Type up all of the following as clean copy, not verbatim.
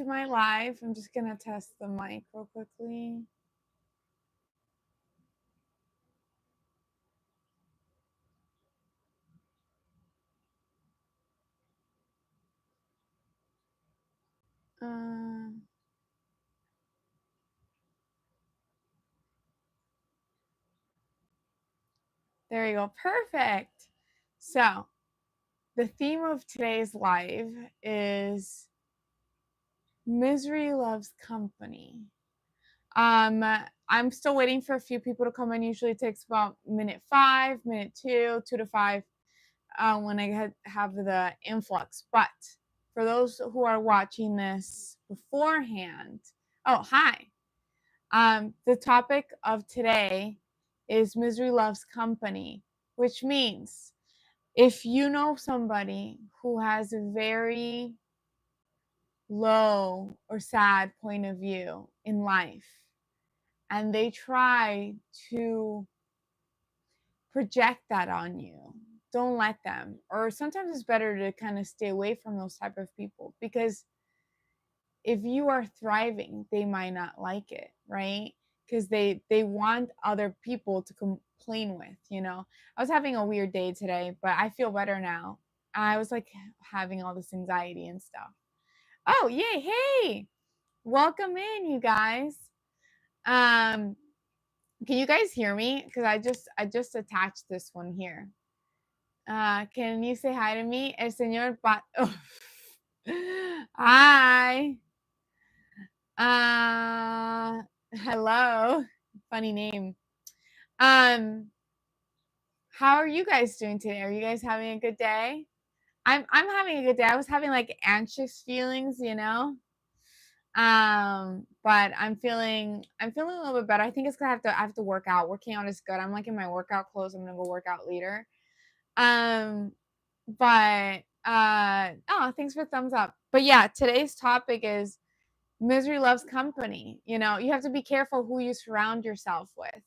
my live. I'm just gonna test the mic real quickly. There you go. Perfect. So, the theme of today's live is misery loves company. I'm still waiting for a few people to come in. Usually it takes about minute 5, minute 2, 2 to 5 when I have the influx. But for those who are watching this beforehand, oh, hi. The topic of today is misery loves company, which means if you know somebody who has a very low or sad point of view in life and they try to project that on you, don't let them. Or sometimes it's better to kind of stay away from those type of people, because if you are thriving, they might not like it, right? Because they want other people to complain with, you know. I was having a weird day today, but I feel better now. I was like having all this anxiety and stuff. Oh, yay, hey, welcome in, you guys. Can you guys hear me? Because I just attached this one here. Can you say hi to me? El señor oh. Hi. Hello. Funny name. How are you guys doing today? Are you guys having a good day? I'm having a good day. I was having like anxious feelings, you know. But I'm feeling a little bit better. I think it's because I have to work out. Working out is good. I'm like in my workout clothes. I'm gonna go work out later. But oh, thanks for thumbs up. But yeah, today's topic is misery loves company. You know, you have to be careful who you surround yourself with.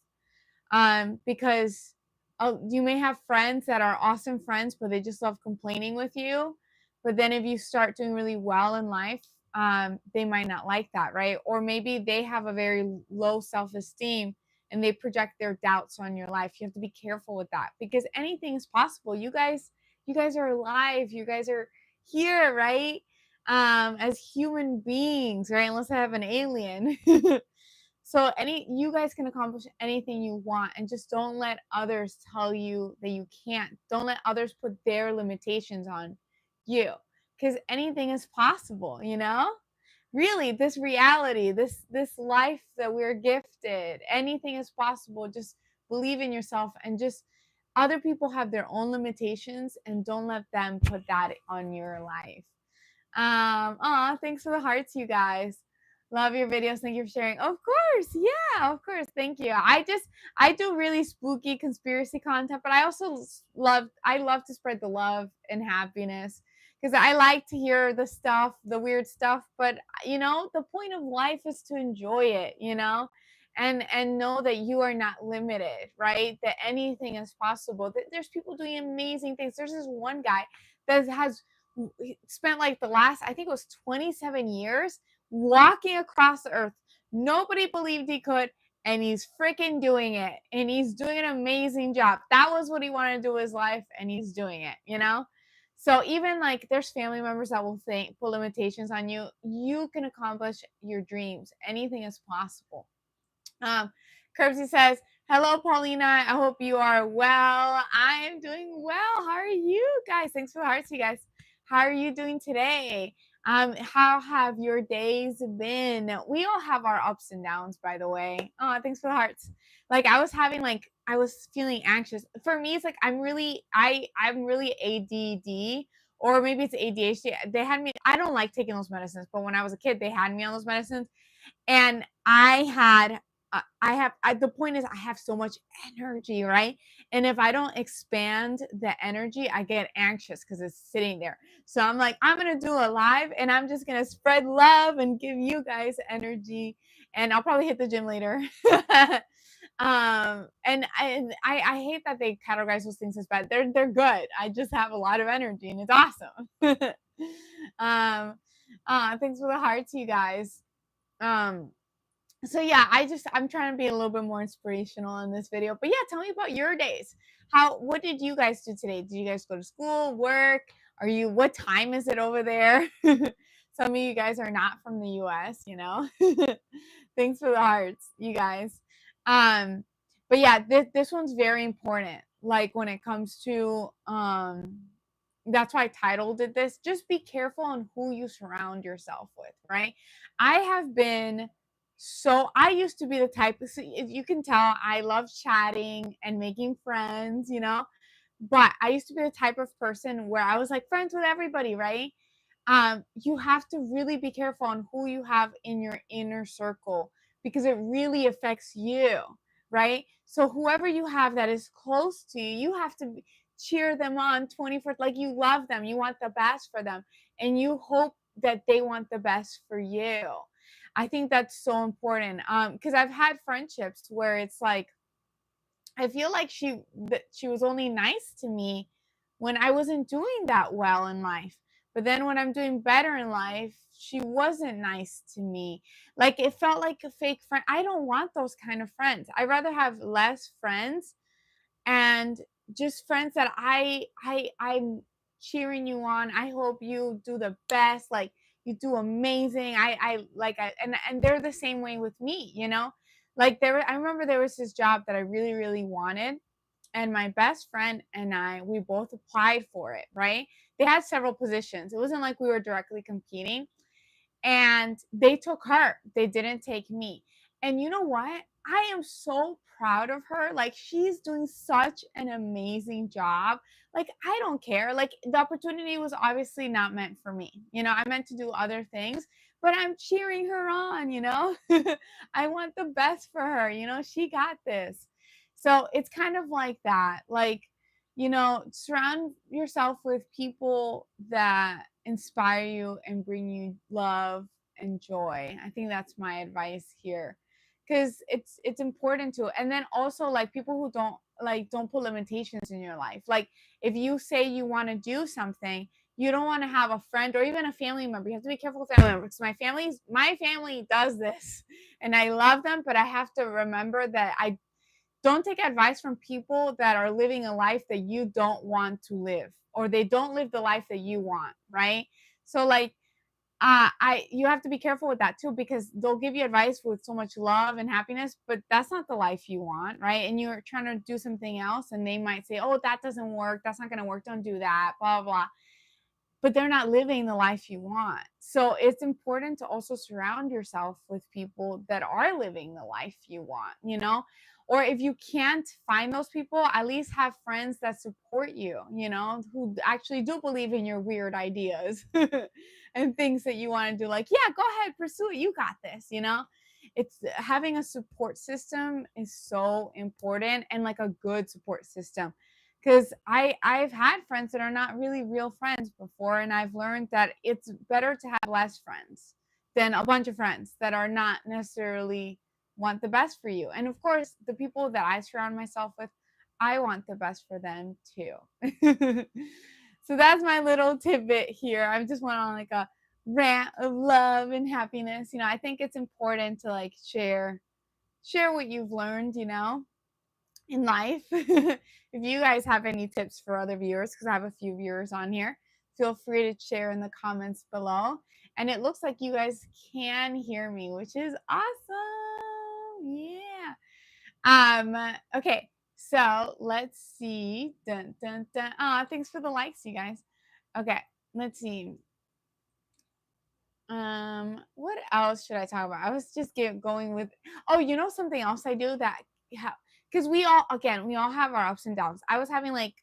Because you may have friends that are awesome friends, but they just love complaining with you. But then if you start doing really well in life, they might not like that, right? Or maybe they have a very low self-esteem and they project their doubts on your life. You have to be careful with that, because anything is possible. You guys are alive. You guys are here, right? As human beings, right? Unless I have an alien. So you guys can accomplish anything you want, and just don't let others tell you that you can't. Don't let others put their limitations on you, because anything is possible, you know? Really, this reality, this life that we're gifted, anything is possible. Just believe in yourself, and just other people have their own limitations, and don't let them put that on your life. Thanks for the hearts, you guys. Love your videos. Thank you for sharing. Of course. Yeah, of course. Thank you. I do really spooky conspiracy content, but I also love to spread the love and happiness, because I like to hear the stuff, the weird stuff, but you know, the point of life is to enjoy it, you know? And know that you are not limited, right? That anything is possible. There's people doing amazing things. There's this one guy that has spent like the last, I think it was 27 years walking across the earth. Nobody believed he could, and he's freaking doing it. And he's doing an amazing job. That was what he wanted to do with his life, and he's doing it, you know? So even like there's family members that will put limitations on you. You can accomplish your dreams. Anything is possible. Curbsy says, hello, Paulina. I hope you are well. I am doing well. How are you guys? Thanks for the hearts, you guys. How are you doing today? How have your days been? We all have our ups and downs, by the way. Oh, thanks for the hearts. Like I was feeling anxious. For me, it's like I'm really ADD, or maybe it's ADHD. They had me. I don't like taking those medicines, but when I was a kid, they had me on those medicines, and the point is I have so much energy, right? And if I don't expand the energy, I get anxious because it's sitting there. So I'm like, I'm going to do a live, and I'm just going to spread love and give you guys energy, and I'll probably hit the gym later. And I hate that they categorize those things as bad. They're good. I just have a lot of energy, and it's awesome. Thanks for the hearts, you guys. Um, so yeah, I'm trying to be a little bit more inspirational in this video. But yeah, tell me about your days. What did you guys do today? Did you guys go to school, work? What time is it over there? Some of you guys are not from the US, you know. Thanks for the hearts, you guys. Um, but yeah, this one's very important. Like when it comes to that's why I titled it this. Just be careful on who you surround yourself with, right? I have been I used to be the type, so you can tell I love chatting and making friends, you know, but I used to be the type of person where I was like friends with everybody, right? You have to really be careful on who you have in your inner circle because it really affects you, right? So whoever you have that is close to you, you have to cheer them on 24, like you love them, you want the best for them, and you hope that they want the best for you. I think that's so important. Because I've had friendships where it's like I feel like she was only nice to me when I wasn't doing that well in life. But then when I'm doing better in life, she wasn't nice to me. Like it felt like a fake friend. I don't want those kind of friends. I'd rather have less friends and just friends that I'm cheering you on. I hope you do the best. Like you do amazing. And they're the same way with me, you know? Like I remember there was this job that I really, really wanted. And my best friend and we both applied for it, right? They had several positions. It wasn't like we were directly competing and they took her. They didn't take me. And you know what? I am so proud of her. Like she's doing such an amazing job. Like I don't care. Like the opportunity was obviously not meant for me. You know, I meant to do other things, but I'm cheering her on, you know? I want the best for her. You know, she got this. So it's kind of like that. Like, you know, surround yourself with people that inspire you and bring you love and joy. I think that's my advice here. Cuz it's important to, and then also like people who don't put limitations in your life. Like if you say you want to do something, you don't want to have a friend or even a family member. You have to be careful with family members. My family does this and I love them, but I have to remember that I don't take advice from people that are living a life that you don't want to live or they don't live the life that you want, right? So like I you have to be careful with that too because they'll give you advice with so much love and happiness, but that's not the life you want, right? And you're trying to do something else and they might say, "Oh, that doesn't work. That's not going to work. Don't do that." Blah blah. But they're not living the life you want. So it's important to also surround yourself with people that are living the life you want, you know? Or if you can't find those people, at least have friends that support you, you know, who actually do believe in your weird ideas and things that you want to do. Like, yeah, go ahead, pursue it. You got this, you know? It's having a support system is so important and like a good support system because I've had friends that are not really real friends before, and I've learned that it's better to have less friends than a bunch of friends that are not necessarily want the best for you. And of course, the people that I surround myself with, I want the best for them too. So that's my little tidbit here. I just went on like a rant of love and happiness. You know, I think it's important to like share what you've learned, you know, in life. If you guys have any tips for other viewers, because I have a few viewers on here, feel free to share in the comments below. And it looks like you guys can hear me, which is awesome. Yeah. Okay, so let's see. Dun dun dun. Thanks for the likes, you guys. Okay, let's see. What else should I talk about? I was just going with, oh, you know something else I do that, because we all have our ups and downs. I was having like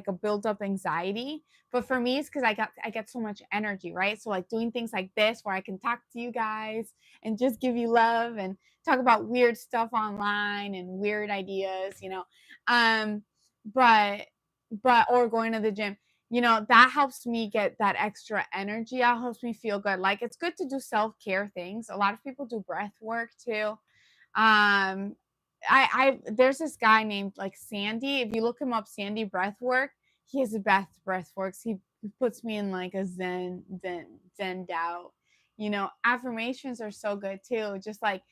a built up anxiety, but for me it's because I get so much energy, right? So like doing things like this where I can talk to you guys and just give you love and talk about weird stuff online and weird ideas, you know. Um, but or going to the gym, you know, that helps me get that extra energy. That helps me feel good. Like it's good to do self-care things. A lot of people do breath work too. Um, I there's this guy named like Sandy. If you look him up, Sandy Breathwork, he has the best breathworks. It puts me in like a zened out. Affirmations are so good too. Just like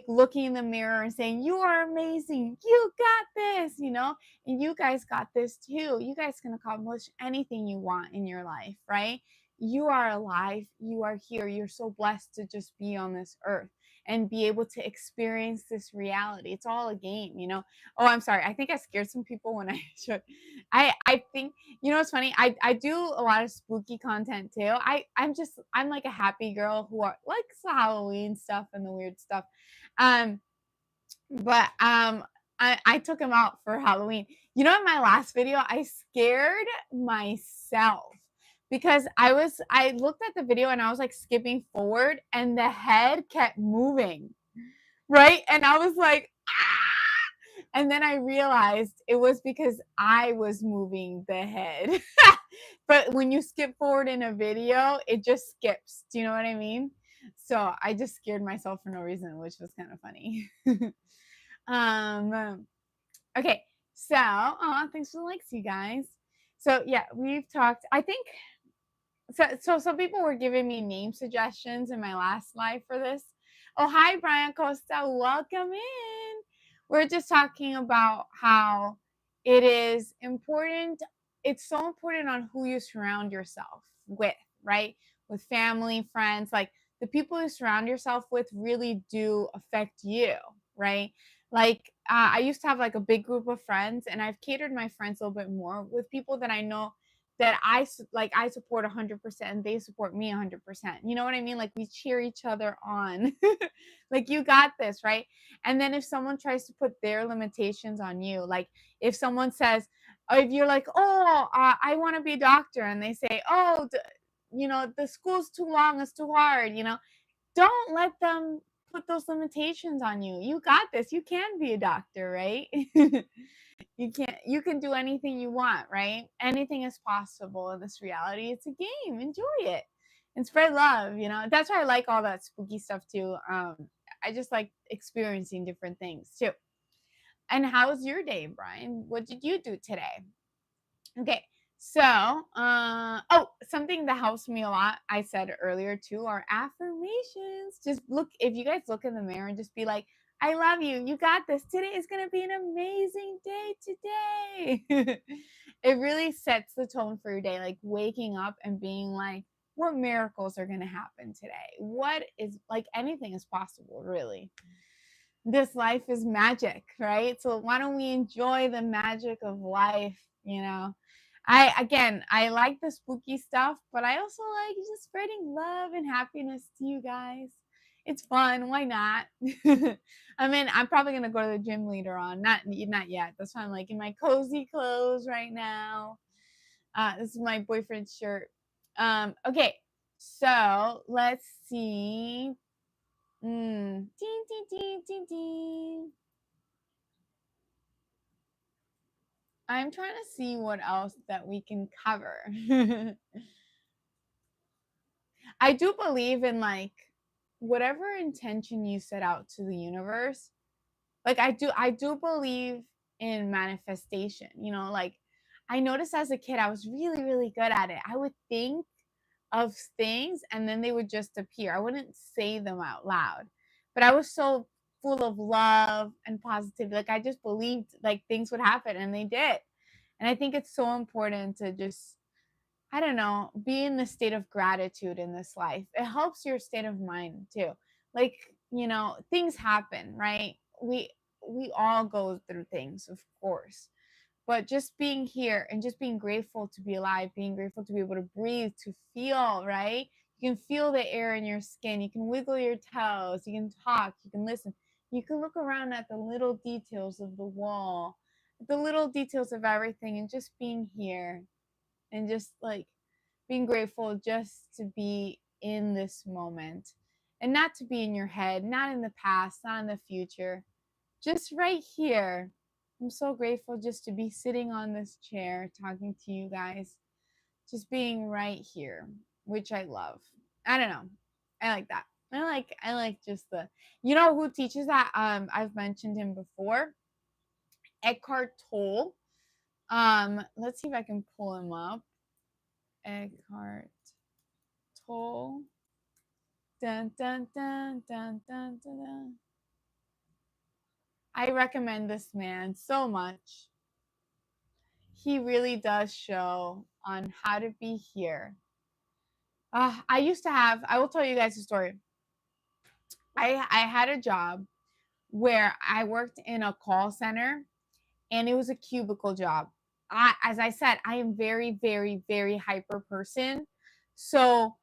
looking in the mirror and saying, "You are amazing. You got this," and you guys got this too. You guys can accomplish anything you want in your life, right? You are alive. You are here. You're so blessed to just be on this earth and be able to experience this reality. It's all a game. Oh, I'm sorry. I think I scared some people when I should. I think it's funny. I do a lot of spooky content too. I'm like a happy girl who likes the Halloween stuff and the weird stuff. Um, but I took him out for Halloween. In my last video, I scared myself because I looked at the video and I was like skipping forward and the head kept moving. Right? And I was like, ah! And then I realized it was because I was moving the head. But when you skip forward in a video, it just skips. Do you know what I mean? So I just scared myself for no reason, which was kind of funny. Okay, so thanks for the likes, you guys. So yeah, we've talked. I think so some people were giving me name suggestions in my last live for this. Oh, hi, Brian Costa. Welcome in. We're just talking about how it is important. It's so important on who you surround yourself with, right? With family, friends, like the people you surround yourself with really do affect you, right? Like I used to have like a big group of friends, and I've catered my friends a little bit more with people that I know that I support 100% and they support me 100%. You know what I mean? Like we cheer each other on. Like you got this, right? And then if someone tries to put their limitations on you, like if someone says, if you're like, "Oh, I want to be a doctor," and they say, "Oh, the school's too long, it's too hard," don't let them put those limitations on you. You got this. You can be a doctor, right? You can do anything you want, right? Anything is possible in this reality. It's a game. Enjoy it and spread love. That's why I like all that spooky stuff too. I just like experiencing different things too. And how's your day, Brian? What did you do today? Okay. So, something that helps me a lot, I said earlier too, are affirmations. Just look, if you guys look in the mirror and just be like, "I love you. You got this. Today is going to be an amazing day today." It really sets the tone for your day. Like waking up and being like, what miracles are going to happen today? What is like anything is possible, really. This life is magic, right? So why don't we enjoy the magic of life? I like the spooky stuff, but I also like just spreading love and happiness to you guys. It's fun. Why not? I mean, I'm probably gonna go to the gym later on. Not yet. That's why I'm like in my cozy clothes right now. This is my boyfriend's shirt. Okay, so let's see. Ding, ding, ding, ding, ding. I'm trying to see what else that we can cover. I do believe in like whatever intention you set out to the universe. Like I do believe in manifestation. Like I noticed as a kid I was really really good at it. I would think of things and then they would just appear. I wouldn't say them out loud. But I was so full of love and positivity. Like I just believed like things would happen and they did. And I think it's so important to just, I don't know, be in the state of gratitude in this life. It helps your state of mind too. Like, things happen, right? We all go through things, of course. But just being here and just being grateful to be alive, being grateful to be able to breathe, to feel, right? You can feel the air in your skin. You can wiggle your toes. You can talk. You can listen. You can look around at the little details of the wall, the little details of everything, and just being here and just like being grateful just to be in this moment and not to be in your head, not in the past, not in the future, just right here. I'm so grateful just to be sitting on this chair talking to you guys, just being right here, which I love. I don't know. I like that. I like just who teaches that? I've mentioned him before. Eckhart Tolle. Let's see if I can pull him up. Eckhart Tolle. Dun, dun, dun, dun, dun, dun, dun. I recommend this man so much. He really does show on how to be here. I will tell you guys a story. I had a job where I worked in a call center and it was a cubicle job. As I said, I am very, very, very hyper person. So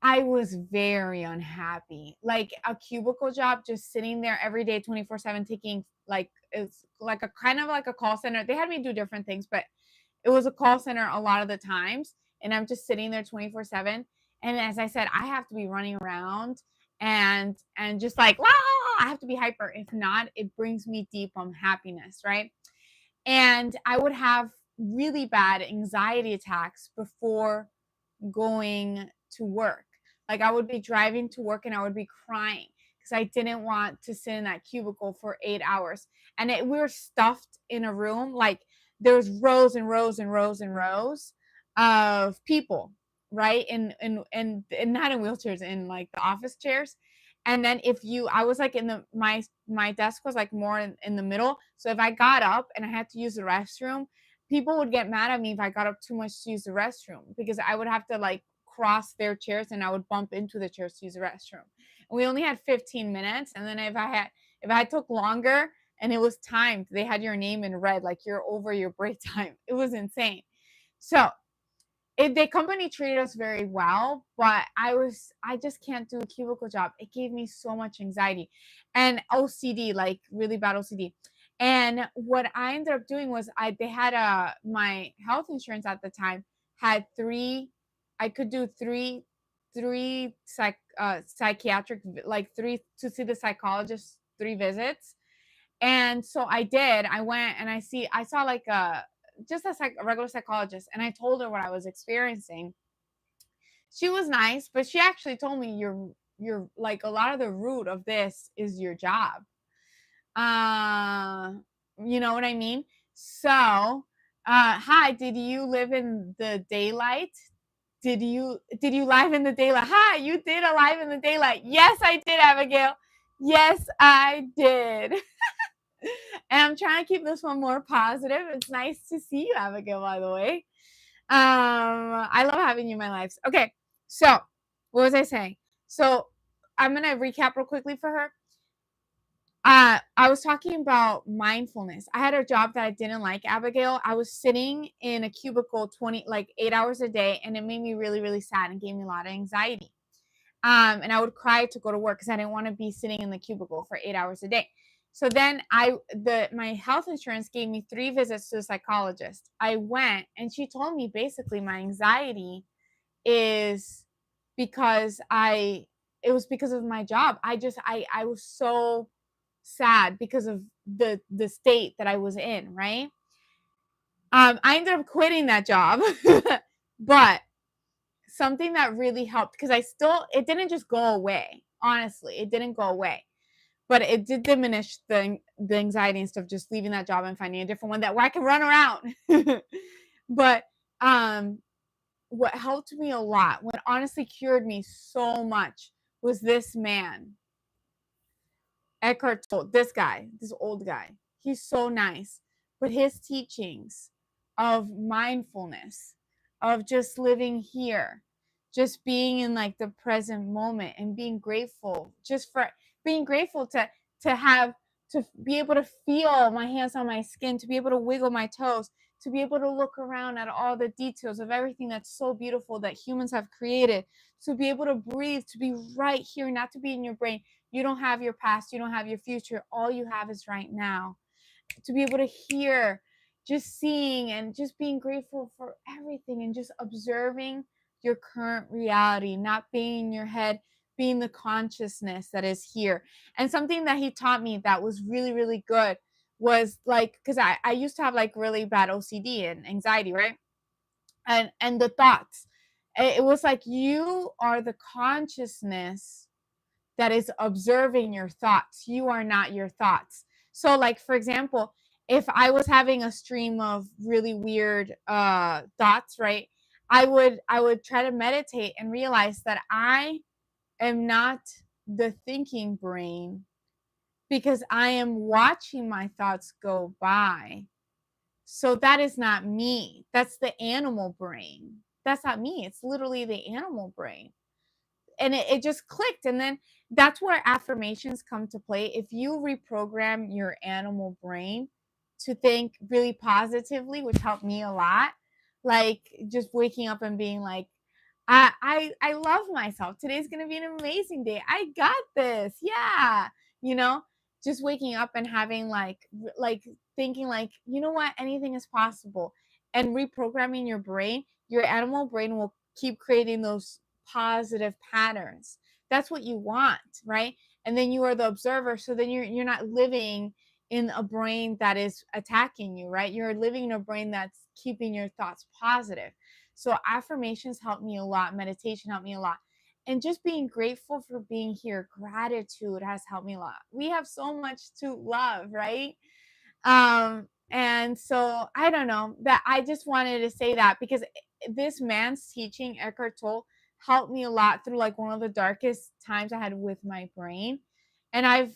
I was very unhappy. Like a cubicle job, just sitting there every day, 24/7, taking like it's like a kind of like a call center. They had me do different things, but it was a call center a lot of the times. And I'm just sitting there 24/7. And as I said, I have to be running around and just like, wow, I have to be hyper. If not, it brings me deep unhappiness, right? And I would have really bad anxiety attacks before going to work. Like I would be driving to work and I would be crying because I didn't want to sit in that cubicle for 8 hours. And we were stuffed in a room. Like there's rows and rows and rows and rows of people, right? And not in wheelchairs, in like the office chairs. And then I was like in my desk was like more in the middle. So if I got up and I had to use the restroom, people would get mad at me if I got up too much to use the restroom because I would have to like cross their chairs and I would bump into the chairs to use the restroom. And we only had 15 minutes. And then if I took longer and it was timed, they had your name in red, like you're over your break time. It was insane. So the company treated us very well, but I just can't do a cubicle job. It gave me so much anxiety and OCD, like really bad OCD. And what I ended up doing was they had my health insurance at the time had I could do three psychiatric, like three to see the psychologist, 3 visits. And so I did. I went and I saw like a regular psychologist, and I told her what I was experiencing. She was nice, but she actually told me you're like a lot of the root of this is your job. Uh, you know what I mean? So, hi, did you live in the daylight? Did you live in the daylight? Hi, you did alive in the daylight. Yes, I did, Abigail. Yes, I did. And I'm trying to keep this one more positive. It's nice to see you, Abigail, by the way. I love having you in my lives. Okay, so what was I saying? So I'm gonna recap real quickly for her. I was talking about mindfulness. I had a job that I didn't like, Abigail. I was sitting in a cubicle 8 hours a day, and it made me really, really sad and gave me a lot of anxiety. And I would cry to go to work because I didn't want to be sitting in the cubicle for 8 hours a day. So then my health insurance gave me 3 visits to the psychologist. I went and she told me basically my anxiety is because it was because of my job. I was so sad because of the state that I was in, right? I ended up quitting that job, but something that really helped because it didn't just go away. Honestly, it didn't go away, but it did diminish the anxiety and stuff. Just leaving that job and finding a different one where I can run around. But what helped me a lot, what honestly cured me so much, was this man, Eckhart Tolle. This guy, this old guy. He's so nice, but his teachings of mindfulness, of just living here, just being in like the present moment and being grateful, just for being grateful to have to be able to feel my hands on my skin, to be able to wiggle my toes, to be able to look around at all the details of everything that's so beautiful that humans have created, to be able to breathe, to be right here, not to be in your brain. You don't have your past, you don't have your future. All you have is right now. To be able to hear, just seeing, and just being grateful for everything and just observing your current reality, not being in your head, being the consciousness that is here. And something that he taught me that was really, really good was like, because I used to have like really bad OCD and anxiety, right? And the thoughts. It was like you are the consciousness that is observing your thoughts. You are not your thoughts. So, like, for example, if I was having a stream of really weird thoughts, right? I would try to meditate and realize that I am not the thinking brain, because I am watching my thoughts go by. So that is not me. That's the animal brain. That's not me. It's literally the animal brain. And it just clicked. And then that's where affirmations come to play. If you reprogram your animal brain to think really positively, which helped me a lot, like just waking up and being like, I love myself. Today's gonna be an amazing day. I got this. Yeah. You know, just waking up and having like thinking like, you know what, anything is possible. And reprogramming your animal brain will keep creating those positive patterns. That's what you want, right? And then you are the observer, so then you're not living in a brain that is attacking you, right? You're living in a brain that's keeping your thoughts positive. So affirmations help me a lot, meditation helped me a lot. And just being grateful for being here, gratitude has helped me a lot. We have so much to love, right? And so I don't know, that I just wanted to say that because this man's teaching, Eckhart Tolle, helped me a lot through like one of the darkest times I had with my brain. And I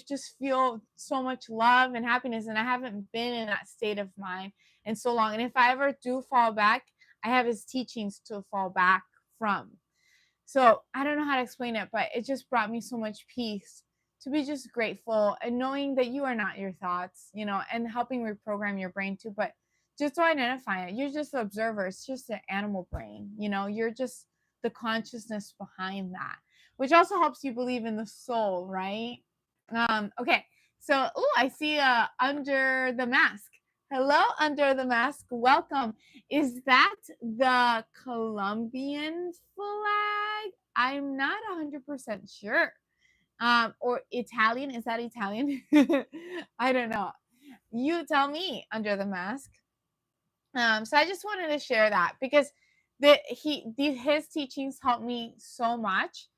just feel so much love and happiness, and I haven't been in that state of mind in so long. And if I ever do fall back, I have his teachings to fall back from. So I don't know how to explain it, but it just brought me so much peace to be just grateful and knowing that you are not your thoughts, and helping reprogram your brain too. But just to identify it, you're just the observer. It's just an animal brain, you're just the consciousness behind that, which also helps you believe in the soul, right? Okay. So, I see Under the Mask. Hello, Under the Mask. Welcome. Is that the Colombian flag? I'm not 100% sure. Or Italian. Is that Italian? I don't know. You tell me, Under the Mask. So I just wanted to share that because his teachings helped me so much.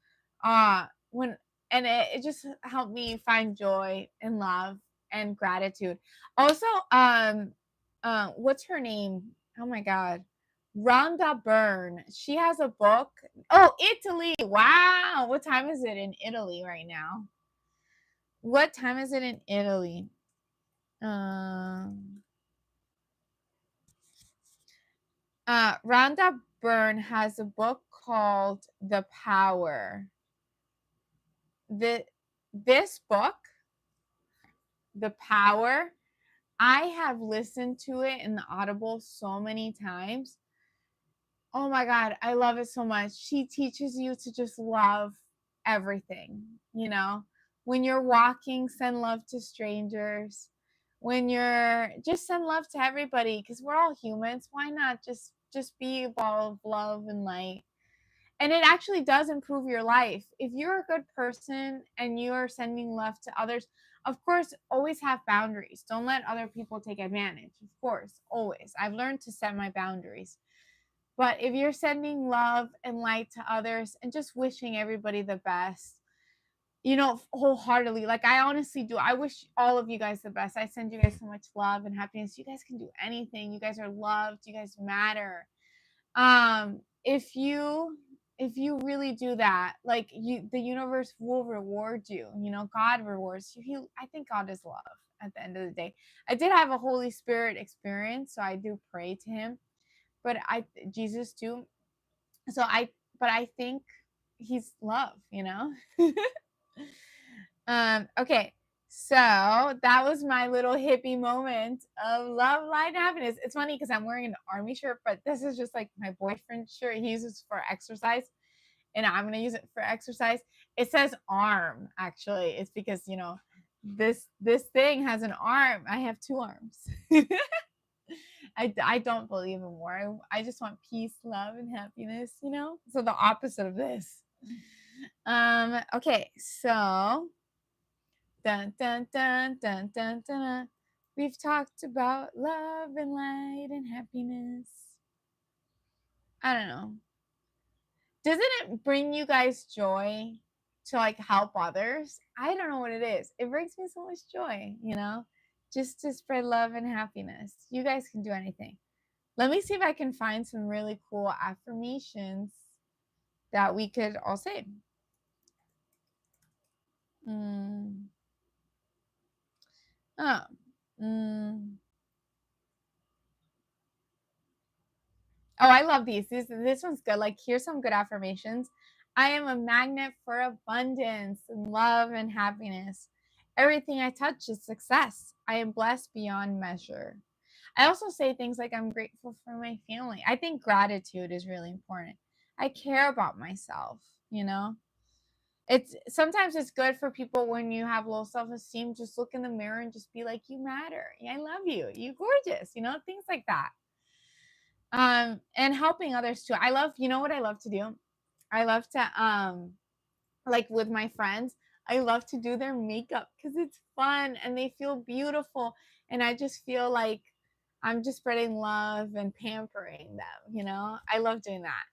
When and it just helped me find joy and love and gratitude. Also, what's her name? Oh my God, Rhonda Byrne. She has a book. Oh, Italy! Wow, what time is it in Italy right now? What time is it in Italy? Rhonda Byrne has a book called The Power. This book, The Power, I have listened to it in the Audible so many times. Oh my God, I love it so much. She teaches you to just love everything, When you're walking, send love to strangers. When you're just send love to everybody, because we're all humans. Why not just be a ball of love and light? And it actually does improve your life. If you're a good person and you're sending love to others, of course, always have boundaries. Don't let other people take advantage. Of course, always. I've learned to set my boundaries. But if you're sending love and light to others and just wishing everybody the best, wholeheartedly, like I honestly do. I wish all of you guys the best. I send you guys so much love and happiness. You guys can do anything. You guys are loved. You guys matter. If you really do that, like the universe will reward you. God rewards you. I think God is love at the end of the day. I did have a Holy Spirit experience, so I do pray to him, but Jesus too. But I think he's love. Okay. So that was my little hippie moment of love, light, and happiness. It's funny because I'm wearing an army shirt, but this is just like my boyfriend's shirt. He uses for exercise, and I'm gonna use it for exercise. It says arm, actually. It's because this thing has an arm. I have two arms. I don't believe in war. I just want peace, love, and happiness. So the opposite of this. Okay, so dun dun dun dun dun dun. We've talked about love and light and happiness. I don't know. Doesn't it bring you guys joy to like help others? I don't know what it is. It brings me so much joy, just to spread love and happiness. You guys can do anything. Let me see if I can find some really cool affirmations that we could all say. Mm. Oh. Mm. Oh, I love these. This one's good. Like, here's some good affirmations. I am a magnet for abundance and love and happiness. Everything I touch is success. I am blessed beyond measure. I also say things like I'm grateful for my family. I think gratitude is really important. I care about myself, you know? It's sometimes it's good for people when you have low self-esteem, just look in the mirror and just be like, you matter. I love you. You gorgeous, things like that. And helping others too. I love, what I love to do? I love to like with my friends, I love to do their makeup because it's fun and they feel beautiful. And I just feel like I'm just spreading love and pampering them. I love doing that,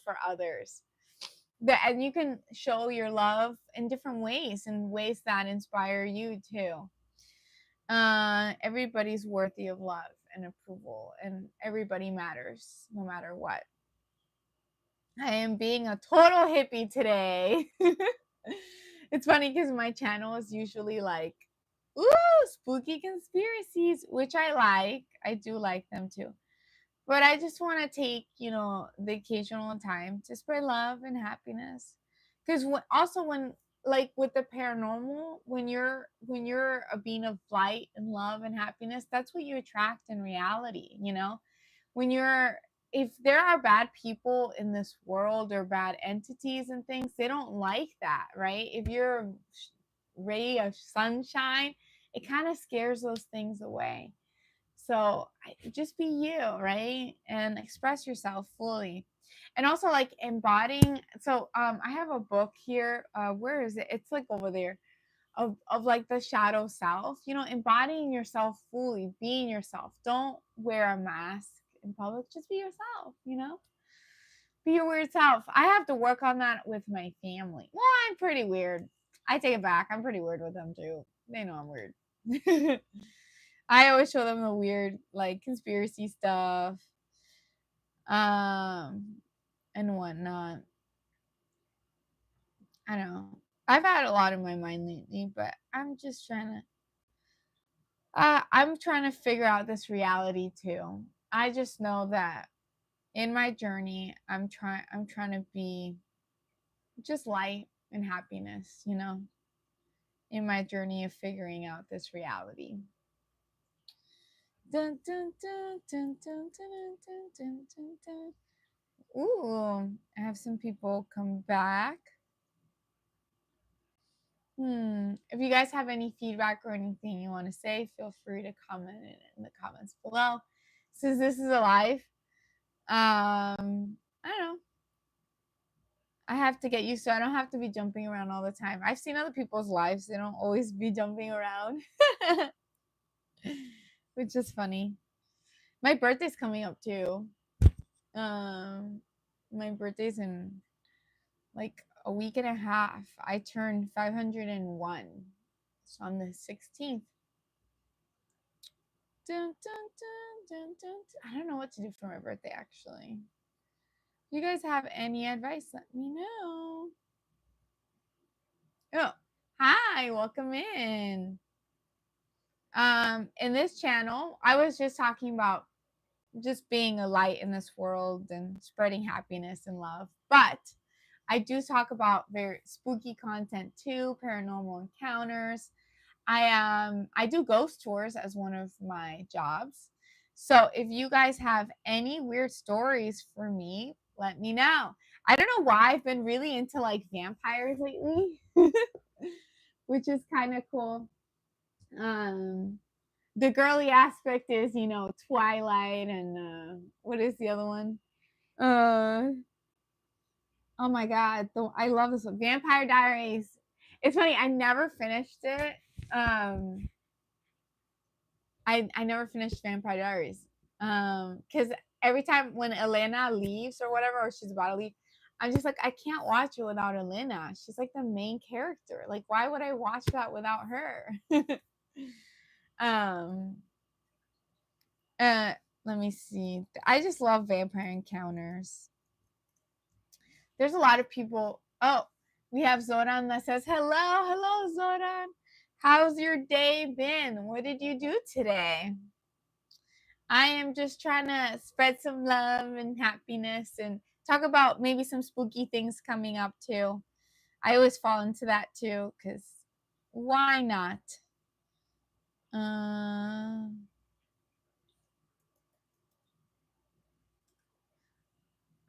for others. And you can show your love in different ways, in ways that inspire you too. Everybody's worthy of love and approval, and everybody matters no matter what. I am being a total hippie today. It's funny because my channel is usually like, ooh, spooky conspiracies, which I like. I do like them too. But I just want to take, the occasional time to spread love and happiness. Because also when, like with the paranormal, when you're a being of light and love and happiness, that's what you attract in reality. When you're if there are bad people in this world or bad entities and things, they don't like that, right? If you're a ray of sunshine, it kind of scares those things away. So just be you, right? And express yourself fully. And also like embodying. So I have a book here. Where is it? It's like over there. Of like the shadow self, embodying yourself fully, being yourself. Don't wear a mask in public. Just be yourself. Be your weird self. I have to work on that with my family. Well, I'm pretty weird. I take it back. I'm pretty weird with them too. They know I'm weird. I always show them the weird, like conspiracy stuff, um, and whatnot. I don't know. I've had a lot in my mind lately, but I'm just I'm trying to figure out this reality too. I just know that in my journey, I'm trying to be just light and happiness, in my journey of figuring out this reality. Dun, dun, dun, dun, dun, dun, dun, dun, dun, dun. Ooh, I have some people come back. If you guys have any feedback or anything you want to say, feel free to comment it in the comments below. Since this is a live, I don't know. I have to get used to it. I don't have to be jumping around all the time. I've seen other people's lives, they don't always be jumping around. Which is funny. My birthday's coming up too. My birthday's in like a week and a half. I turned 501. So on the 16th. Dun, dun, dun, dun, dun. I don't know what to do for my birthday actually. If you guys have any advice, let me know. Oh, hi, welcome in. In this channel, I was just talking about just being a light in this world and spreading happiness and love. But I do talk about very spooky content too, paranormal encounters. I do ghost tours as one of my jobs. So if you guys have any weird stories for me, let me know. I don't know why I've been really into like vampires lately, which is kind of cool. Um the girly aspect is, Twilight and what is the other one? Uh oh my god, I love this one. Vampire Diaries. It's funny, I never finished it. I never finished Vampire Diaries. Because every time when Elena leaves or whatever, or she's about to leave, I'm just like, I can't watch it without Elena. She's like the main character. Like, why would I watch that without her? um, Let me see. I just love vampire encounters. There's a lot of people. Oh, we have Zoran that says, hello, hello, Zoran. How's your day been? What did you do today? I am just trying to spread some love and happiness and talk about maybe some spooky things coming up too. I always fall into that too, because why not? Uh,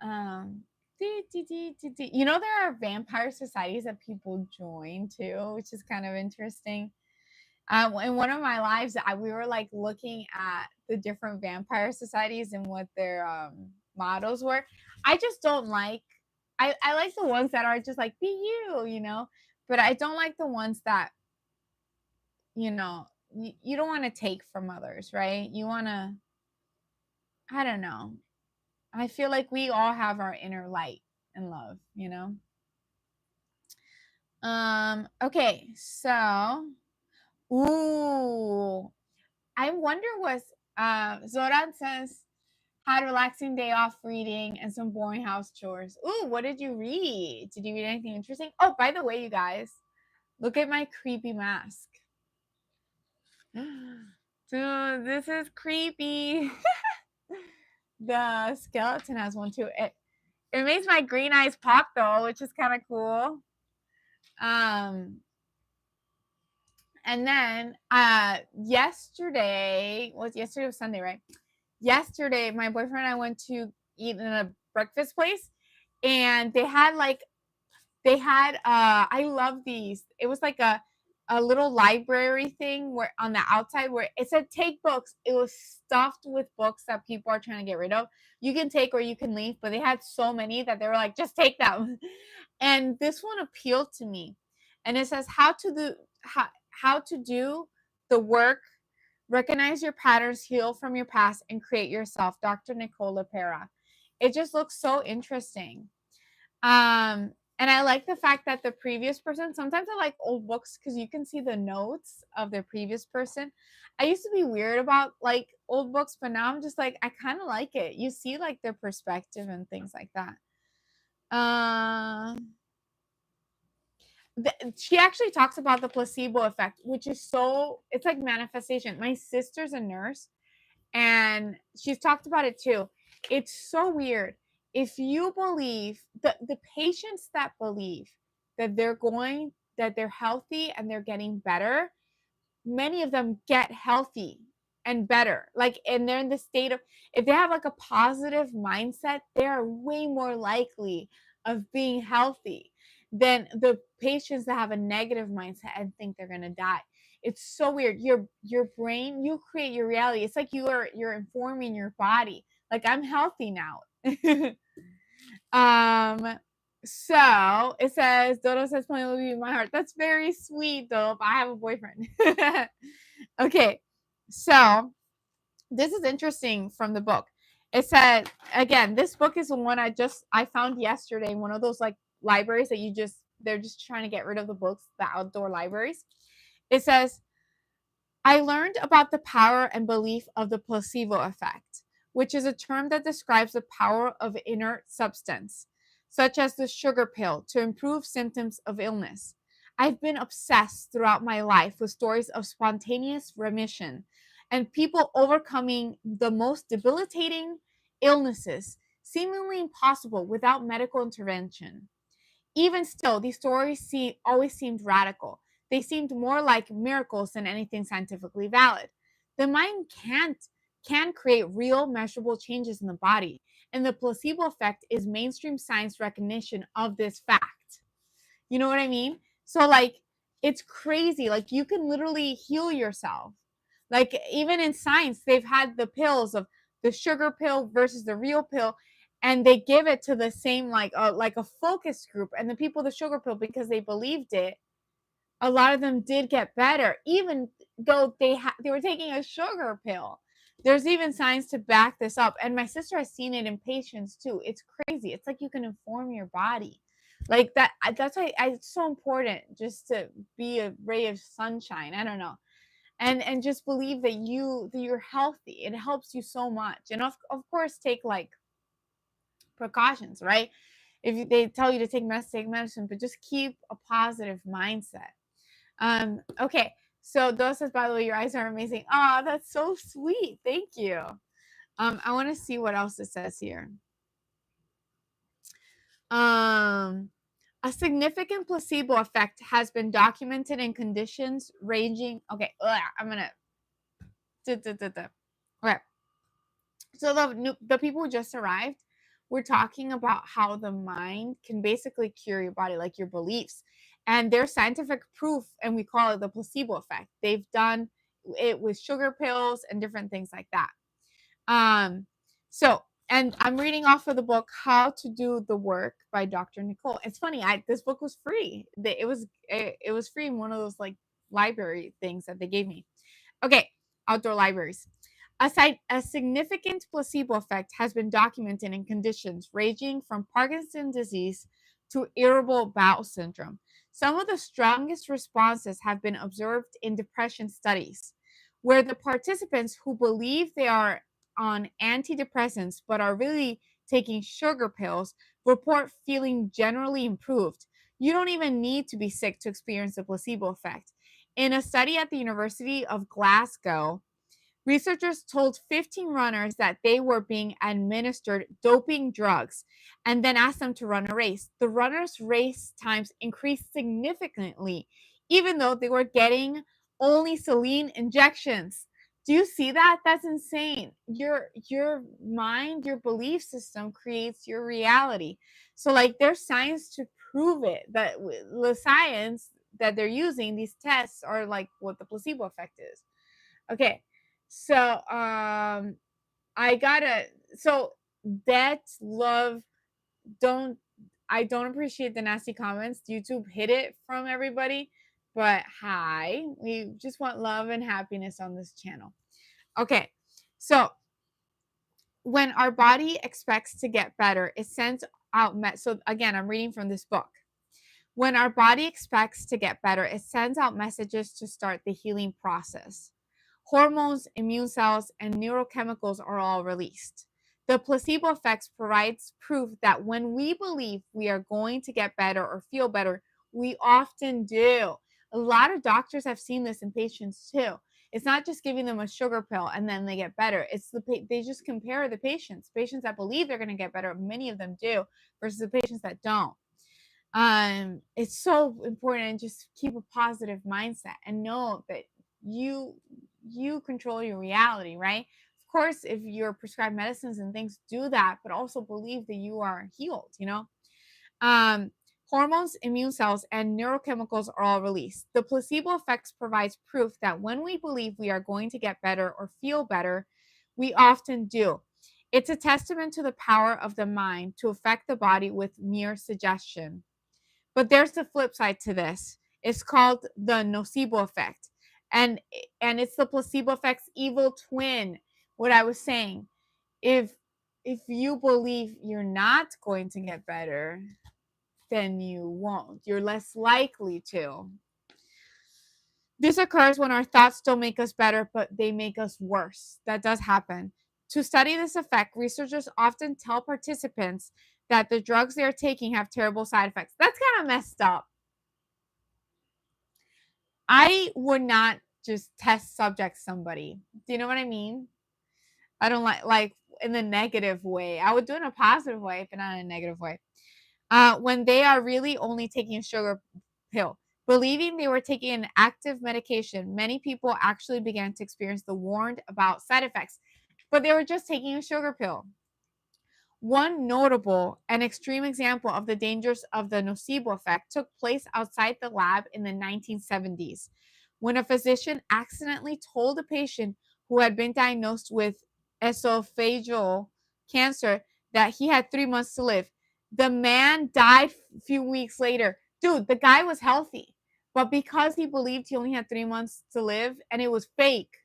um, you know, there are vampire societies that people join too, which is kind of interesting. In one of my lives, we were like looking at the different vampire societies and what their mottos were. I just don't like. I like the ones that are just like be you, you know. But I don't like the ones that, you know, you don't want to take from others, right? You want to. I don't know. I feel like we all have our inner light and love, you know. Okay, so ooh, I wonder was Zoran says had a relaxing day off reading and some boring house chores. Ooh, what did you read? Did you read anything interesting? Oh, by the way, you guys, look at my creepy mask. Dude, this is creepy. The skeleton has one too. It makes my green eyes pop though, which is kind of cool. And then yesterday was Sunday, right? Yesterday, my boyfriend and I went to eat in a breakfast place, and they had I love these. It was like a little library thing where on the outside where it said take books. It was stuffed with books that people are trying to get rid of. You can take or you can leave, but they had so many that they were like, just take them. And this one appealed to me. And it says how to do the work, recognize your patterns, heal from your past, and create yourself. Dr. Nicole LePera. It just looks so interesting. And I like the fact that the previous person, sometimes I like old books because you can see the notes of the previous person. I used to be weird about like old books, but now I'm just like, I kind of like it. You see like their perspective and things like that. Uh, she actually talks about the placebo effect, which is it's like manifestation. My sister's a nurse and she's talked about it too. It's so weird. If you believe the patients that believe that they're healthy and they're getting better, many of them get healthy and better. Like, and they're in the state of, if they have like a positive mindset, they are way more likely of being healthy than the patients that have a negative mindset and think they're gonna die. It's so weird. Your brain, you create your reality. It's like you're informing your body. Like I'm healthy now. um so it says Dodo says playing will be my heart. That's very sweet, Dodo. I have a boyfriend. Okay, so this is interesting from the book. It said again, this book is the one I found yesterday. One of those like libraries that they're just trying to get rid of the books, the outdoor libraries. It says, I learned about the power and belief of the placebo effect, which is a term that describes the power of inert substance, such as the sugar pill, to improve symptoms of illness. I've been obsessed throughout my life with stories of spontaneous remission and people overcoming the most debilitating illnesses, seemingly impossible without medical intervention. Even still, these stories always seemed radical. They seemed more like miracles than anything scientifically valid. The mind can create real measurable changes in the body, and the placebo effect is mainstream science recognition of this fact. You know what I mean? So like it's crazy. Like you can literally heal yourself. Like even in science, they've had the pills of the sugar pill versus the real pill, and they give it to the same like a focus group, and the people the sugar pill because they believed it. A lot of them did get better, even though they were taking a sugar pill. There's even science to back this up, and my sister has seen it in patients too. It's crazy. It's like you can inform your body like that. That's why it's so important just to be a ray of sunshine. I don't know. and just believe that you're healthy. It helps you so much. And of course take like precautions, right? If they tell you to take medicine, but just keep a positive mindset. Okay. So Doa says, by the way, your eyes are amazing. Oh, that's so sweet. Thank you. I want to see what else it says here. A significant placebo effect has been documented in conditions ranging. Okay, I'm gonna. Okay, so the people who just arrived, we're talking about how the mind can basically cure your body, like your beliefs, and there's scientific proof, and we call it the placebo effect. They've done it with sugar pills and different things like that. Um, so, and I'm reading off of the book How to Do the Work by Dr. Nicole. It's funny, this book was free. It was free in one of those like library things that they gave me. Okay, outdoor libraries. A significant placebo effect has been documented in conditions ranging from Parkinson's disease to irritable bowel syndrome. Some of the strongest responses have been observed in depression studies, where the participants who believe they are on antidepressants but are really taking sugar pills report feeling generally improved. You don't even need to be sick to experience the placebo effect. In a study at the University of Glasgow, researchers told 15 runners that they were being administered doping drugs and then asked them to run a race. The runners' race times increased significantly, even though they were getting only saline injections. Do you see that? That's insane. Your mind, your belief system creates your reality. So like there's science to prove it, that the science that they're using, these tests are like what the placebo effect is. Okay. So I gotta so that love don't I don't appreciate the nasty comments. YouTube hid it from everybody. But hi, we just want love and happiness on this channel. Okay. So when our body expects to get better, it sends out so again, I'm reading from this book. When our body expects to get better, it sends out messages to start the healing process. Hormones, immune cells, and neurochemicals are all released. The placebo effects provides proof that when we believe we are going to get better or feel better, we often do. A lot of doctors have seen this in patients too. It's not just giving them a sugar pill and then they get better. They just compare the patients. Patients that believe they're going to get better, many of them do, versus the patients that don't. It's so important to just keep a positive mindset and know that you control your reality, right? Of course, if you're prescribed medicines and things, do that, but also believe that you are healed, um hormones, immune cells, and neurochemicals are all released. The placebo effects provides proof that when we believe we are going to get better or feel better, we often do. It's a testament to the power of the mind to affect the body with mere suggestion. But there's the flip side to this. It's called the nocebo effect. And it's the placebo effect's evil twin. What I was saying. If you believe you're not going to get better, then you won't. You're less likely to. This occurs when our thoughts don't make us better, but they make us worse. That does happen. To study this effect, researchers often tell participants that the drugs they are taking have terrible side effects. That's kind of messed up. I would not just test subject somebody. Do you know what I mean? I don't like in the negative way. I would do it in a positive way, but not in a negative way. When they are really only taking a sugar pill. Believing they were taking an active medication, many people actually began to experience the warned about side effects, but they were just taking a sugar pill. One notable and extreme example of the dangers of the nocebo effect took place outside the lab in the 1970s, when a physician accidentally told a patient who had been diagnosed with esophageal cancer that he had 3 months to live. The man died a few weeks later. Dude, the guy was healthy, but because he believed he only had 3 months to live and it was fake,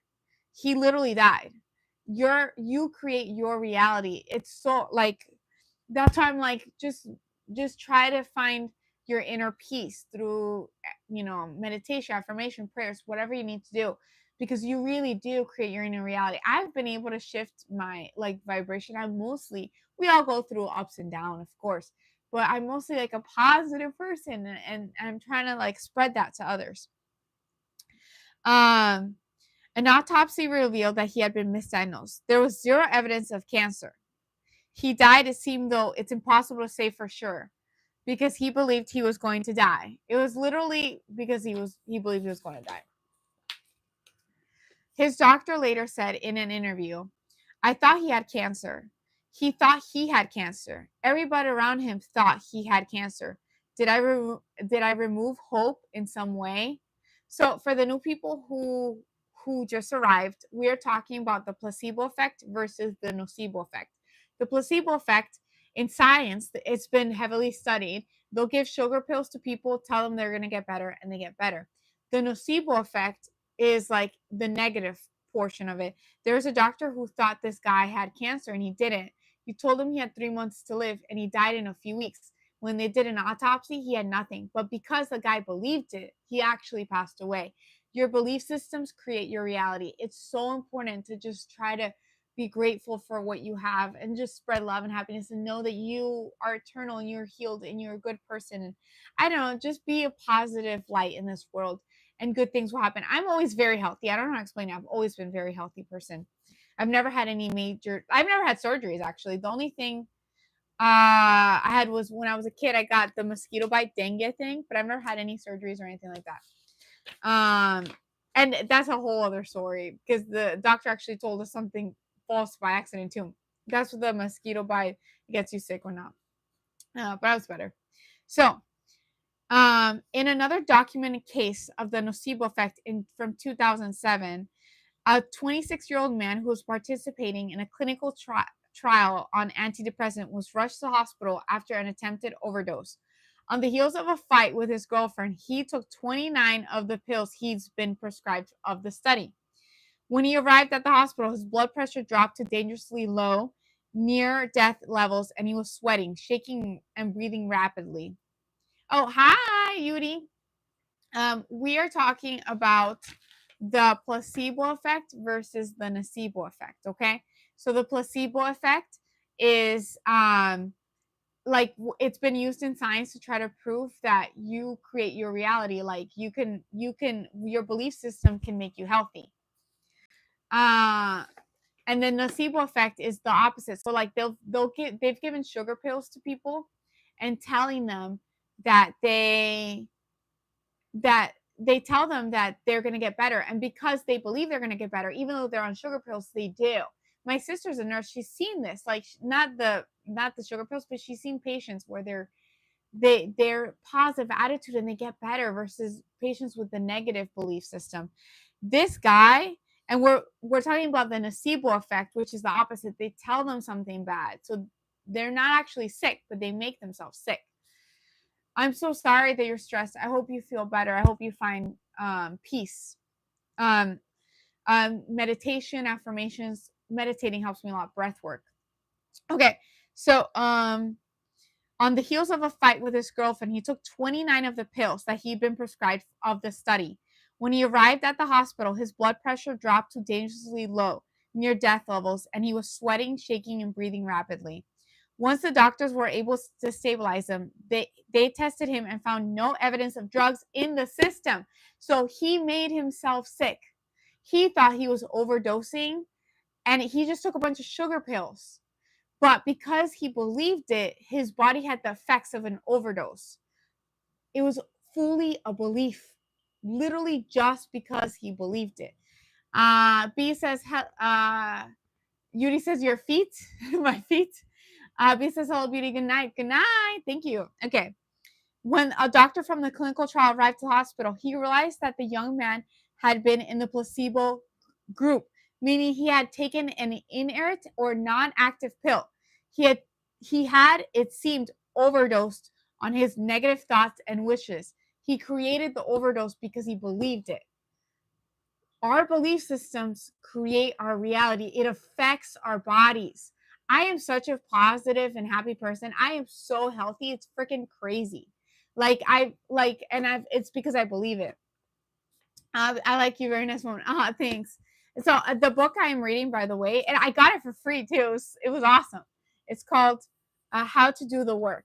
he literally died. You create your reality. It's so like that's why I'm like just try to find your inner peace through meditation, affirmation, prayers, whatever you need to do. because you really do create your inner reality. I've been able to shift my like vibration. We all go through ups and downs, of course, but I'm mostly like a positive person, and I'm trying to like spread that to others. Um, an autopsy revealed that he had been misdiagnosed. There was zero evidence of cancer. He died, it seemed, though it's impossible to say for sure, because he believed he was going to die. It was literally because he believed he was going to die. His doctor later said in an interview, "I thought he had cancer. He thought he had cancer. Everybody around him thought he had cancer. Did I remove hope in some way?" So for the new people who just arrived, we are talking about the placebo effect versus the nocebo effect. The placebo effect, in science, it's been heavily studied. They'll give sugar pills to people, tell them they're going to get better, and they get better. The nocebo effect is like the negative portion of it. There's a doctor who thought this guy had cancer and he didn't. You told him he had 3 months to live and he died in a few weeks. When they did an autopsy, he had nothing. But because the guy believed it, he actually passed away. Your belief systems create your reality. It's so important to just try to be grateful for what you have and just spread love and happiness and know that you are eternal and you're healed and you're a good person. And I don't know, just be a positive light in this world and good things will happen. I'm always very healthy. I don't know how to explain it. I've always been a very healthy person. I've never had I've never had surgeries actually. The only thing I had was when I was a kid, I got the mosquito bite dengue thing, but I've never had any surgeries or anything like that. And that's a whole other story because the doctor actually told us something false by accident too. That's what the mosquito bite gets you sick or not. But I was better. So, in another documented case of the nocebo effect from 2007, a 26-year-old man who was participating in a clinical trial on antidepressant was rushed to the hospital after an attempted overdose. On the heels of a fight with his girlfriend, he took 29 of the pills he's been prescribed of the study. When he arrived at the hospital, his blood pressure dropped to dangerously low, near death levels, and he was sweating, shaking, and breathing rapidly. Oh, hi, Yuri. We are talking about the placebo effect versus the nocebo effect. Okay, so the placebo effect is like it's been used in science to try to prove that you create your reality. Like your belief system can make you healthy. And then nocebo effect is the opposite. So like they've given sugar pills to people and telling them that they tell them that they're going to get better. And because they believe they're going to get better, even though they're on sugar pills, they do. My sister's a nurse. She's seen this, like not the sugar pills, but she's seen patients where they're positive attitude and they get better versus patients with the negative belief system. This guy, and we're talking about the nocebo effect, which is the opposite. They tell them something bad. So they're not actually sick, but they make themselves sick. I'm so sorry that you're stressed. I hope you feel better. I hope you find peace. Um, meditation, affirmations, meditating helps me a lot. Breath work. Okay, so on the heels of a fight with his girlfriend, he took 29 of the pills that he'd been prescribed of the study. When he arrived at the hospital, his blood pressure dropped to dangerously low, near death levels, and he was sweating, shaking, and breathing rapidly. Once the doctors were able to stabilize him, they tested him and found no evidence of drugs in the system. So he made himself sick. He thought he was overdosing and he just took a bunch of sugar pills. But because he believed it, his body had the effects of an overdose. It was fully a belief, literally just because he believed it. B says, Yuri says, your feet, my feet. B says, hello, beauty. Good night. Good night. Thank you. Okay. When a doctor from the clinical trial arrived to the hospital, he realized that the young man had been in the placebo group, meaning he had taken an inert or non-active pill. He had, it seemed, overdosed on his negative thoughts and wishes. He created the overdose because he believed it. Our belief systems create our reality. It affects our bodies. I am such a positive and happy person. I am so healthy. It's freaking crazy. It's because I believe it. I like you. Very nice woman. Thanks. So the book I'm reading, by the way, and I got it for free too. It was awesome. It's called How to Do the Work,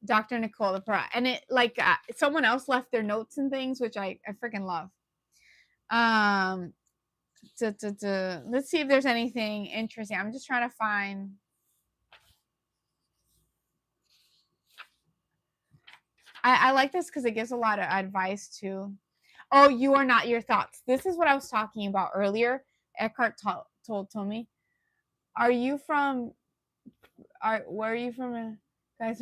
Dr. Nicole LaPera. And it like someone else left their notes and things, which I freaking love. Let's see if there's anything interesting. I'm just trying to find. I like this because it gives a lot of advice too. Oh, you are not your thoughts. This is what I was talking about earlier. Eckhart told me. Are you from? Where are you from? Guys,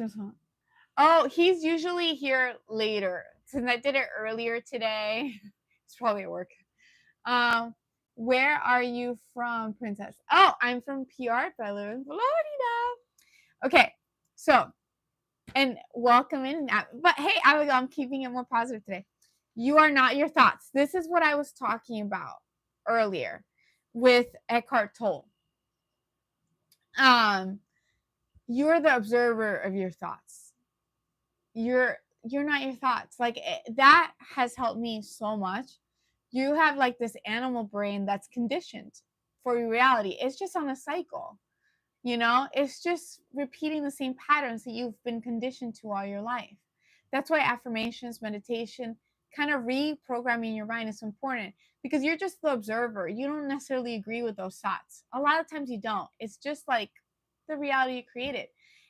oh, he's usually here later. Since I did it earlier today, it's probably at work. Where are you from, Princess? Oh, I'm from PR, but I live in Florida. Okay, so and welcome in. But hey, I'm keeping it more positive today. You are not your thoughts. This is what I was talking about earlier with Eckhart Tolle. You're the observer of your thoughts. You're not your thoughts. Like that has helped me so much. You have like this animal brain that's conditioned for your reality. It's just on a cycle. It's just repeating the same patterns that you've been conditioned to all your life. That's why affirmations, meditation, kind of reprogramming your mind is important, because you're just the observer. You don't necessarily agree with those thoughts. A lot of times you don't. It's just like the reality you created.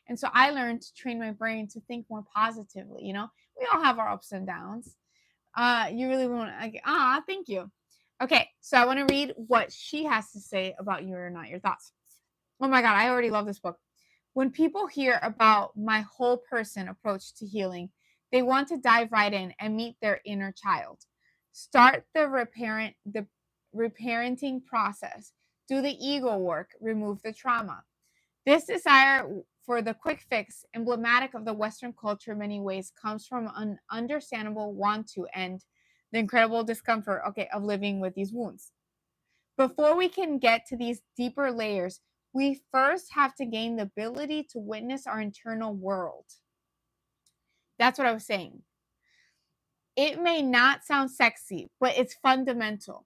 And so I learned to train my brain to think more positively. We all have our ups and downs. You really want to, thank you. Okay, so I want to read what she has to say about You Are Not Your Thoughts. Oh my God, I already love this book. When people hear about my whole person approach to healing, they want to dive right in and meet their inner child. Start the reparenting process. Do the ego work. Remove the trauma. This desire for the quick fix, emblematic of the Western culture in many ways, comes from an understandable want to end the incredible discomfort, of living with these wounds. Before we can get to these deeper layers, we first have to gain the ability to witness our internal world. That's what I was saying. It may not sound sexy, but it's fundamental.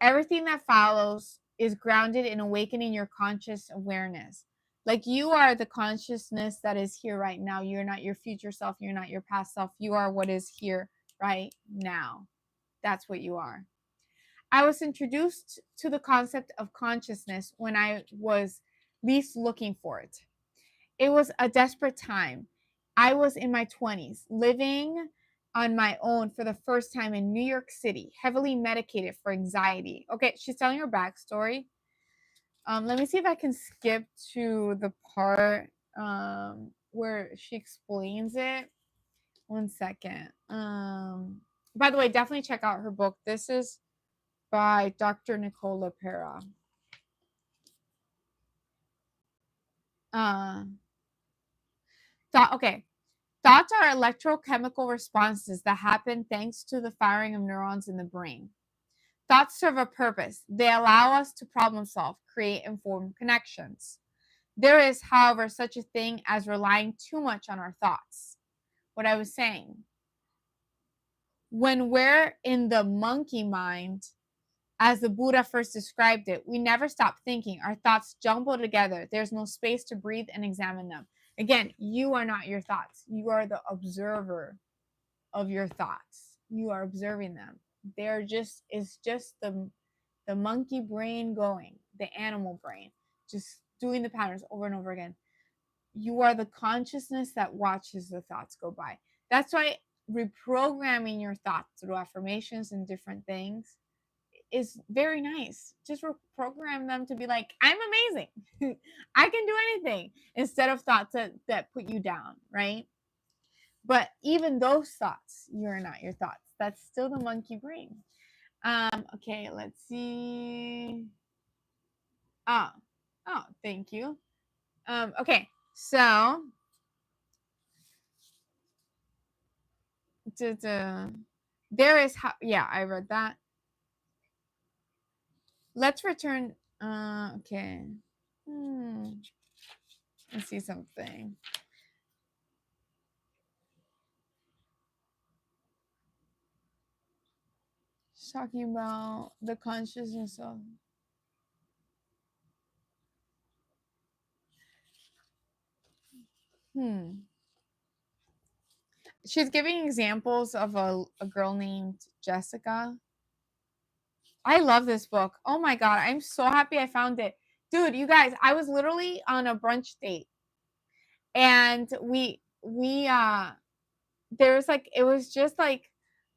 Everything that follows is grounded in awakening your conscious awareness. Like you are the consciousness that is here right now. You're not your future self. You're not your past self. You are what is here right now. That's what you are. I was introduced to the concept of consciousness when I was least looking for it. It was a desperate time. I was in my 20s, living on my own for the first time in New York City, heavily medicated for anxiety. Okay, she's telling her backstory. Let me see if I can skip to the part where she explains it. 1 second. By the way, definitely check out her book. This is by Dr. Nicole LaPera. Thoughts are electrochemical responses that happen thanks to the firing of neurons in the brain. Thoughts serve a purpose. They allow us to problem solve, create, and form connections. There is, however, such a thing as relying too much on our thoughts. What I was saying. When we're in the monkey mind, as the Buddha first described it, we never stop thinking. Our thoughts jumble together. There's no space to breathe and examine them. Again, you are not your thoughts. You are the observer of your thoughts. You are observing them. It's just the monkey brain going, the animal brain, just doing the patterns over and over again. You are the consciousness that watches the thoughts go by. That's why reprogramming your thoughts through affirmations and different things is very nice. Just reprogram them to be like, I'm amazing. I can do anything, instead of thoughts that put you down, right? But even those thoughts, you're not your thoughts. That's still the monkey brain. Okay, let's see. Oh, thank you. Okay, so there is how, yeah, I read that. Let's return. Okay. Let's see something. was talking about the consciousness of. She's giving examples of a girl named Jessica. I love this book. Oh my god, I'm so happy I found it. Dude, you guys, I was literally on a brunch date and we there was like it was just like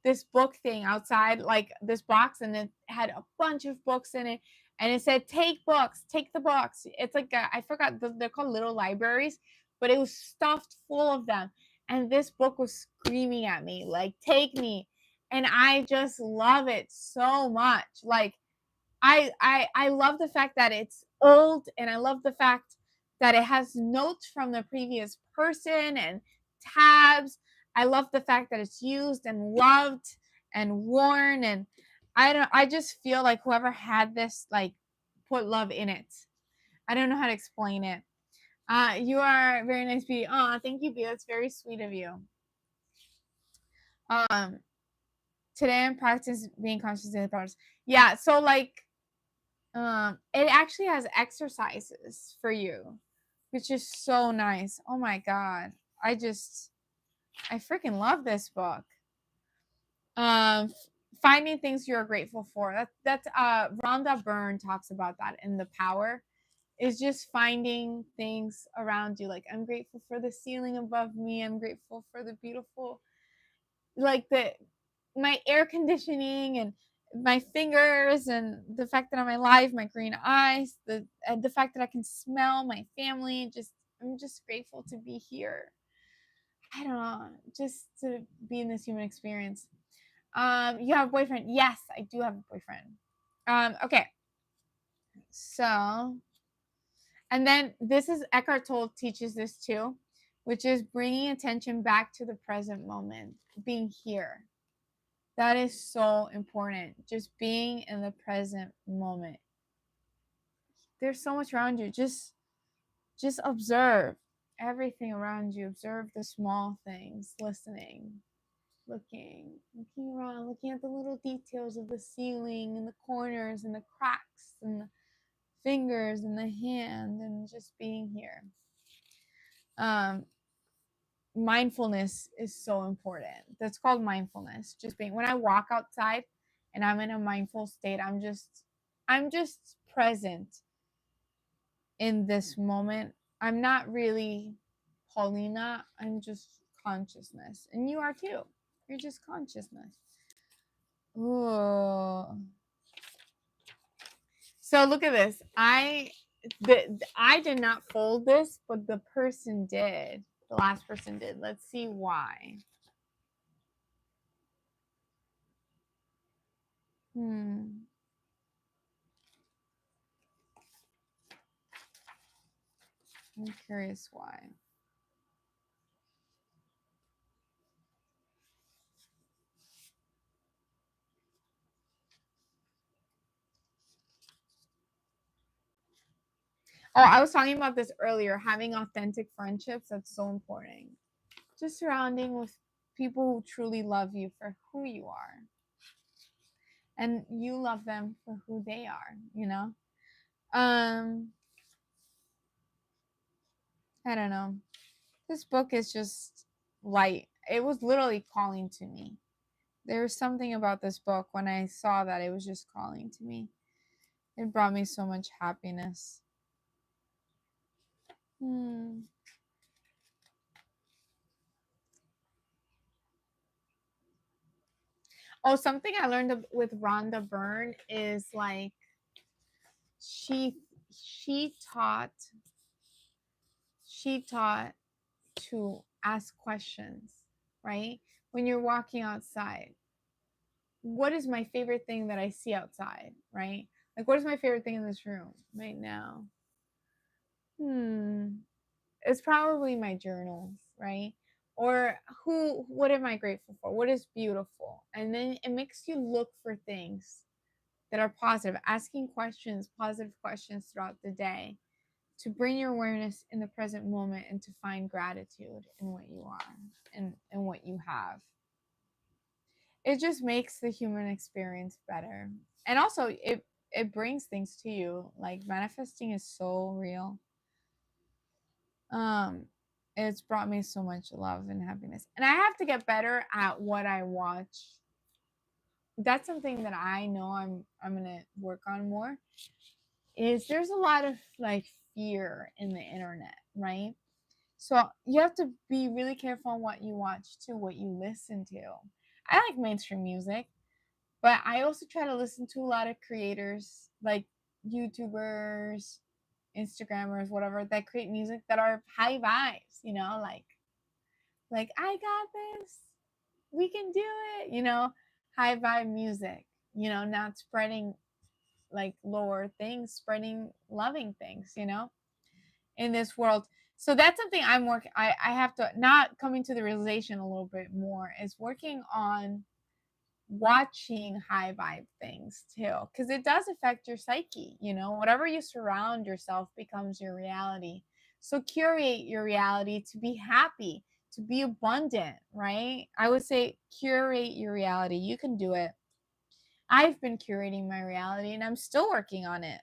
this book thing outside, like this box, and it had a bunch of books in it, and it said take books, take the books. It's like I forgot, they're called little libraries, but it was stuffed full of them, and this book was screaming at me like take me, and I just love it so much. Like I love the fact that it's old, and I love the fact that it has notes from the previous person and tabs. I love the fact that it's used and loved and worn, and I just feel like whoever had this like put love in it. I don't know how to explain it. You are very nice, B. Oh, thank you, B. That's very sweet of you. Um, today I'm practicing being conscious of thoughts. Yeah, so like it actually has exercises for you, which is so nice. Oh my god. I freaking love this book. Um Finding things you're grateful for. That's Rhonda Byrne talks about that in The Power. Is just finding things around you. Like I'm grateful for the ceiling above me. I'm grateful for the beautiful, like my air conditioning and my fingers, and the fact that I'm alive, my green eyes, the fact that I can smell my family. Just I'm just grateful to be here. I don't know, just to be in this human experience. You have a boyfriend? Yes, I do have a boyfriend. Okay, so and then this is Eckhart Tolle teaches this too, which is bringing attention back to the present moment, being here. That is so important. Just being in the present moment. There's so much around you. Just observe everything around you. Observe the small things, listening, looking around, looking at the little details of the ceiling and the corners and the cracks and the fingers and the hand, and just being here. Mindfulness is so important. That's called mindfulness. Just being, when I walk outside and I'm in a mindful state, I'm just present in this moment. I'm not really Paulina. I'm just consciousness. And you are too. You're just consciousness. Ooh. So look at this. I did not fold this, but the person did. The last person did. Let's see why. I'm curious why. Oh, I was talking about this earlier. Having authentic friendships, that's so important. Just surrounding with people who truly love you for who you are. And you love them for who they are, you know? I don't know. This book is just light. It was literally calling to me. There was something about this book when I saw that it was just calling to me. It brought me so much happiness. Oh, something I learned with Rhonda Byrne is like she taught to ask questions, right? When you're walking outside, what is my favorite thing that I see outside, right? Like, what is my favorite thing in this room right now? It's probably my journals, right? Or what am I grateful for? What is beautiful? And then it makes you look for things that are positive, asking questions, positive questions throughout the day, to bring your awareness in the present moment and to find gratitude in what you are and what you have. it just makes the human experience better. And also it brings things to you. Like manifesting is so real. Um it's brought me so much love and happiness. And I have to get better at what I watch. That's something that I know I'm going to work on more. Is there's a lot of like fear in the internet, right? So you have to be really careful on what you watch too, what you listen to. I like mainstream music, but I also try to listen to a lot of creators like YouTubers, Instagrammers, whatever, that create music that are high vibes, like I got this, we can do it, high vibe music, not spreading like lower things, spreading loving things, in this world. So that's something I'm working. I have to not coming to the realization a little bit more is working on watching high vibe things too, because it does affect your psyche. Whatever you surround yourself becomes your reality. So curate your reality to be happy, to be abundant, right? I would say curate your reality. You can do it. I've been curating my reality and I'm still working on it.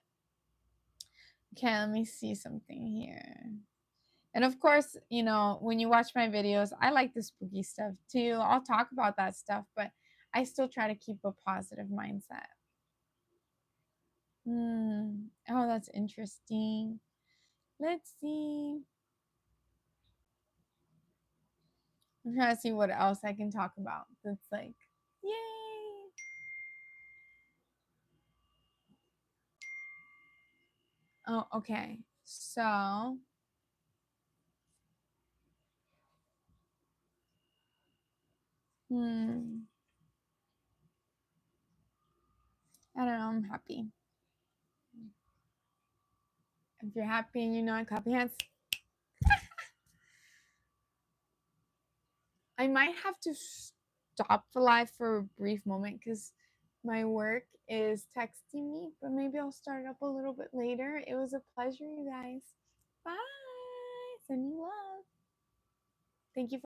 Okay, let me see something here. And of course, when you watch my videos, I like the spooky stuff too. I'll talk about that stuff, but I still try to keep a positive mindset. Oh, that's interesting. Let's see. I'm trying to see what else I can talk about. That's like, yay. Oh, okay. So, hmm. I don't know. I'm happy. If you're happy and clap your hands. I might have to stop the live for a brief moment because my work is texting me, but maybe I'll start up a little bit later. It was a pleasure, you guys. Bye. Sending love. Thank you for